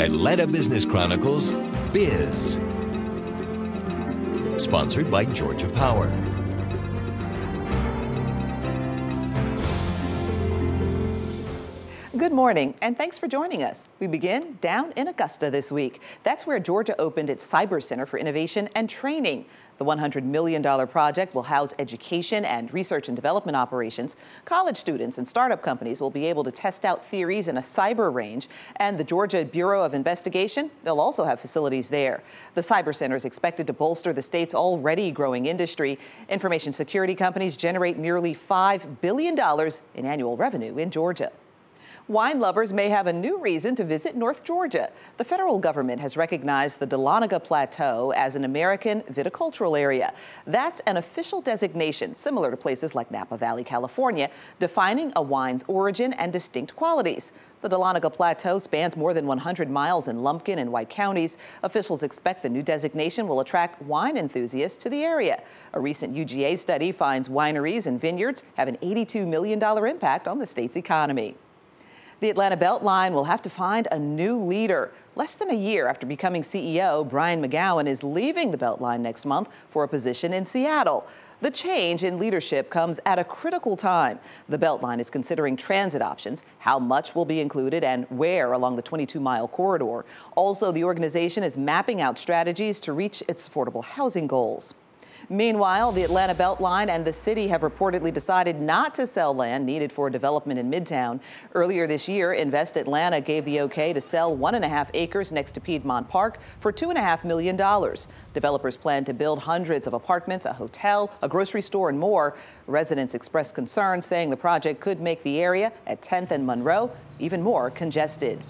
Atlanta Business Chronicles Biz. Sponsored by Georgia Power. Good morning, and thanks for joining us. We begin down in Augusta this week. That's where Georgia opened its Cyber Center for Innovation and Training. The $100 million project will house education and research and development operations. College students and startup companies will be able to test out theories in a cyber range. And the Georgia Bureau of Investigation, they'll also have facilities there. The Cyber Center is expected to bolster the state's already growing industry. Information security companies generate nearly $5 billion in annual revenue in Georgia. Wine lovers may have a new reason to visit North Georgia. The federal government has recognized the Dahlonega Plateau as an American viticultural area. That's an official designation, similar to places like Napa Valley, California, defining a wine's origin and distinct qualities. The Dahlonega Plateau spans more than 100 miles in Lumpkin and White counties. Officials expect the new designation will attract wine enthusiasts to the area. A recent UGA study finds wineries and vineyards have an $82 million impact on the state's economy. The Atlanta Beltline will have to find a new leader. Less than a year after becoming CEO, Brian McGowan is leaving the Beltline next month for a position in Seattle. The change in leadership comes at a critical time. The Beltline is considering transit options, how much will be included and where along the 22-mile corridor. Also, the organization is mapping out strategies to reach its affordable housing goals. Meanwhile, the Atlanta Beltline and the city have reportedly decided not to sell land needed for development in Midtown. Earlier this year, Invest Atlanta gave the okay to sell 1.5 acres next to Piedmont Park for $2.5 million. Developers plan to build hundreds of apartments, a hotel, a grocery store, and more. Residents expressed concern, saying the project could make the area at 10th and Monroe even more congested.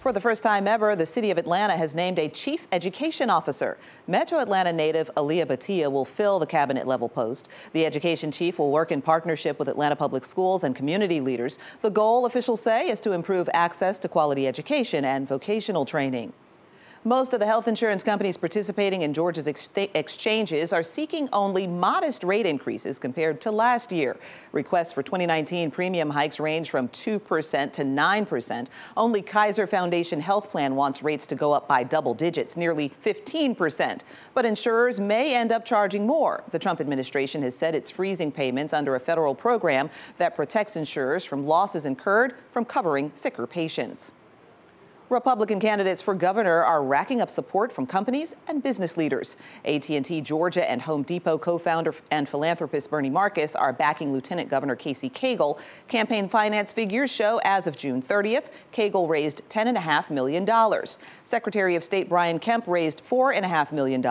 For the first time ever, the city of Atlanta has named a chief education officer. Metro Atlanta native Aaliyah Batia will fill the cabinet-level post. The education chief will work in partnership with Atlanta Public Schools and community leaders. The goal, officials say, is to improve access to quality education and vocational training. Most of the health insurance companies participating in Georgia's exchanges are seeking only modest rate increases compared to last year. Requests for 2019 premium hikes range from 2% to 9%. Only Kaiser Foundation Health Plan wants rates to go up by double digits, nearly 15%. But insurers may end up charging more. The Trump administration has said it's freezing payments under a federal program that protects insurers from losses incurred from covering sicker patients. Republican candidates for governor are racking up support from companies and business leaders. AT&T Georgia and Home Depot co-founder and philanthropist Bernie Marcus are backing Lieutenant Governor Casey Cagle. Campaign finance figures show as of June 30th, Cagle raised $10.5 million. Secretary of State Brian Kemp raised $4.5 million.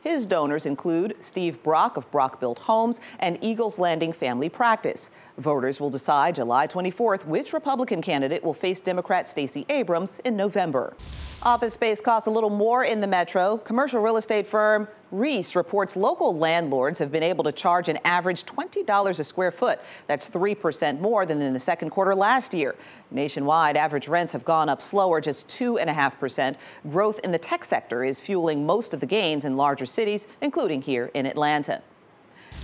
His donors include Steve Brock of Brock Built Homes and Eagles Landing Family Practice. Voters will decide July 24th which Republican candidate will face Democrat Stacey Abrams in November. Office space costs a little more in the metro. Commercial real estate firm Reese reports local landlords have been able to charge an average $20 a square foot. That's 3% more than in the second quarter last year. Nationwide, average rents have gone up slower, just 2.5%. Growth in the tech sector is fueling most of the gains in larger cities, including here in Atlanta.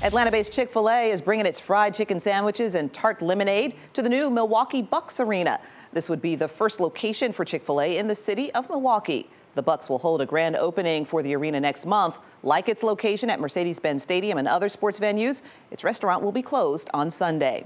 Atlanta-based Chick-fil-A is bringing its fried chicken sandwiches and tart lemonade to the new Milwaukee Bucks Arena. This would be the first location for Chick-fil-A in the city of Milwaukee. The Bucks will hold a grand opening for the arena next month. Like its location at Mercedes-Benz Stadium and other sports venues, its restaurant will be closed on Sunday.